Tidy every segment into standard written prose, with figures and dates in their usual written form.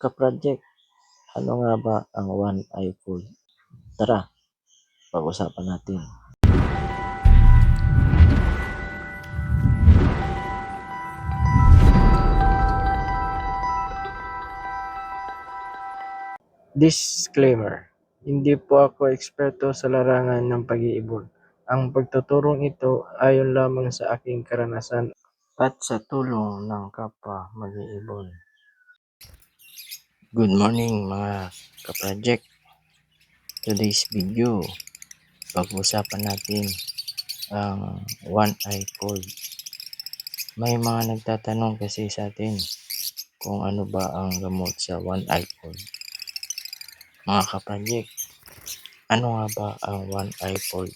Ka-project, ano nga ba ang one-eye cold? Tara, pag-usapan natin. Disclaimer: hindi po ako eksperto sa larangan ng pag-iibon. Ang pagtuturong ito ayon lamang sa aking karanasan at sa tulong ng kapwa mag-iibon. Good morning mga ka-project. Today's video, pag-usapan natin ang one-eye cold. May mga nagtatanong kasi sa atin kung ano ba ang gamot sa one-eye cold. Mga ka-project, ano nga ba ang one-eye cold?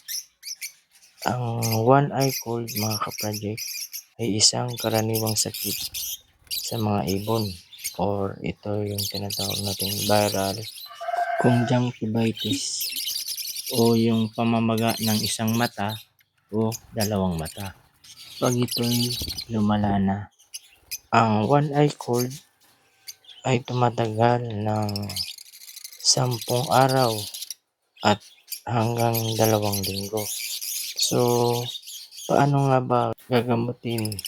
Ang one-eye cold, mga ka-project, ay isang karaniwang sakit sa mga ibon, or ito yung tinatawag nating viral conjunctivitis, o yung pamamaga ng isang mata o dalawang mata. Pag ito'y lumala na, ang one-eye cold ay tumatagal ng 10 araw at hanggang 2 linggo. So, paano nga ba gagamutin,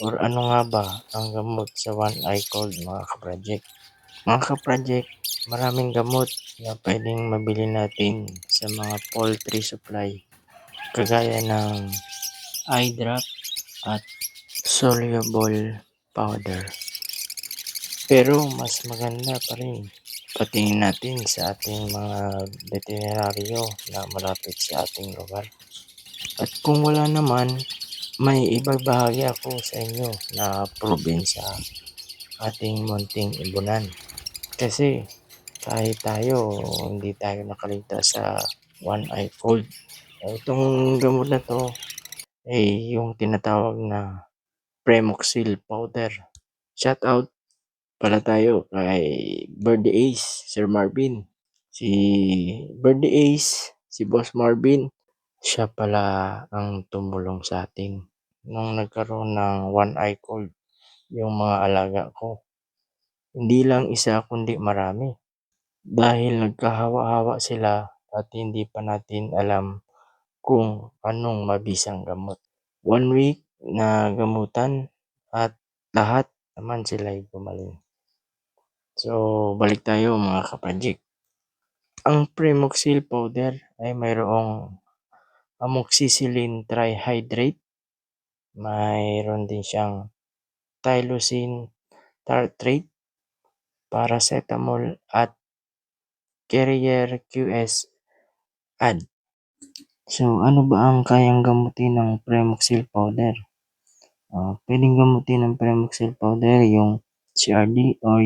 or ano nga ba ang gamot sa one-eye cold, mga ka-project? Mga ka-project, maraming gamot na pwedeng mabili natin sa mga poultry supply, kagaya ng eye drop at soluble powder. Pero mas maganda pa rin patingin natin sa ating mga veterinaryo na malapit sa ating lugar. At kung wala naman, may ibabahagi ako sa inyo na probinsya, ating munting ibunan. Kasi kahit tayo, hindi tayo nakaligtas sa one-eye cold. Itong gamot na to ay yung tinatawag na Premoxil powder. Shout out pala tayo kay Birdie Ace, Sir Marvin. Si Birdie Ace, si Boss Marvin, siya pala ang tumulong sa atin nung nagkaroon ng one-eye cold yung mga alaga ko. Hindi lang isa kundi marami. Dahil nagkahawa-hawa sila at hindi pa natin alam kung anong mabisang gamot. 1 week na gamutan at lahat naman sila'y gumaling. So, balik tayo mga ka-project. Ang Premoxil powder ay mayroong amoxicillin trihydrate, mayroon din siyang tylosin tartrate, paracetamol at Carrier QS add. So, ano ba ang kayang gamutin ng Premoxil powder? Pwedeng gamutin ng Premoxil powder yung CRD or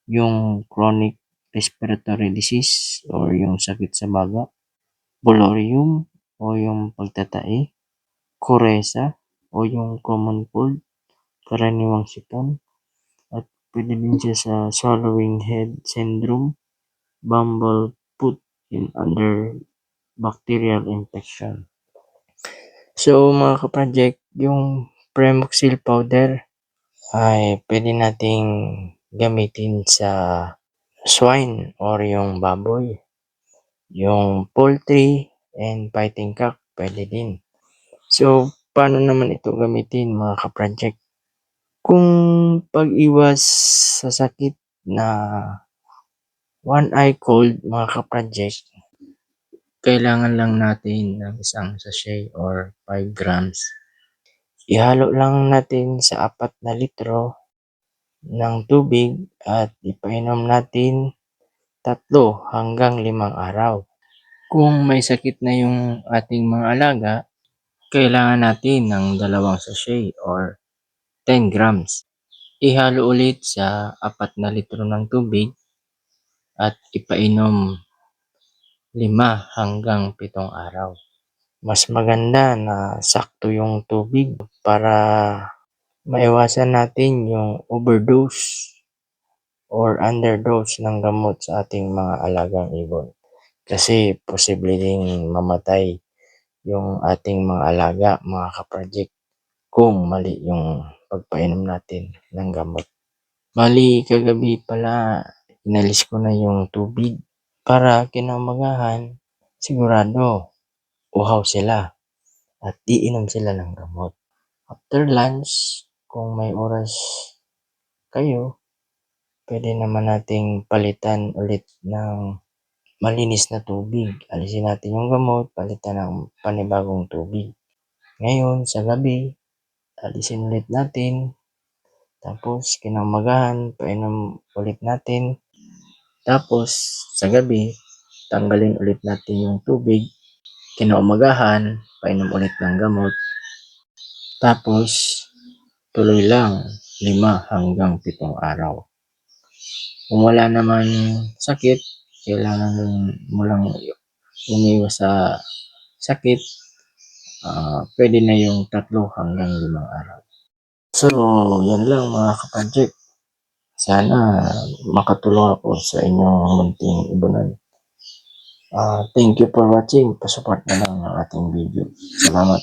yung chronic respiratory disease or yung sakit sa baga, Bolorium o yung pagtatai, Coryza o yung common cold, karaniwang sipon, at pwede din siya sa swallowing head syndrome, bumblefoot, and under bacterial infection. So mga ka-project, yung Premoxil powder ay pwede nating gamitin sa swine or yung baboy, yung poultry and fighting cock pwede din. So paano naman ito gamitin, mga ka-project? Kung pag-iwas sa sakit na one-eye cold, mga ka-project, kailangan lang natin ng isang sachet or 5 grams. Ihalo lang natin sa 4 na litro ng tubig at ipainom natin 3 hanggang 5 araw. Kung may sakit na yung ating mga alaga, kailangan natin ng 2 sachet or 10 grams. Ihalo ulit sa 4 na litro ng tubig at ipainom 5 hanggang 7 araw. Mas maganda na sakto yung tubig para maiwasan natin yung overdose or underdose ng gamot sa ating mga alagang ibon. Kasi posible ding mamatay yung ating mga alaga, mga ka-project, kung mali yung pagpainom natin ng gamot. Bali kagabi pala inalis ko na yung tubig para kinaumagahan sigurado uhaw sila at iinom sila ng gamot. After lunch, kung may oras kayo, pwede naman nating palitan ulit ng malinis na tubig. Alisin natin yung gamot, palitan ng panibagong tubig. Ngayon, sa gabi, alisin ulit natin. Tapos, kinaumagahan, painom ulit natin. Tapos, sa gabi, tanggalin ulit natin yung tubig. Kinaumagahan, painom ulit ng gamot. Tapos, tuloy lang 5 hanggang 7 araw. Kung wala naman sakit, kailangan mo lang umiwas sa sakit, pwede na yung 3 hanggang 5 araw. So, yan lang mga kapadjek. Sana makatulong ako sa inyong munting ibunan. Thank you for watching. Pasupport na lang ang ating video. Salamat.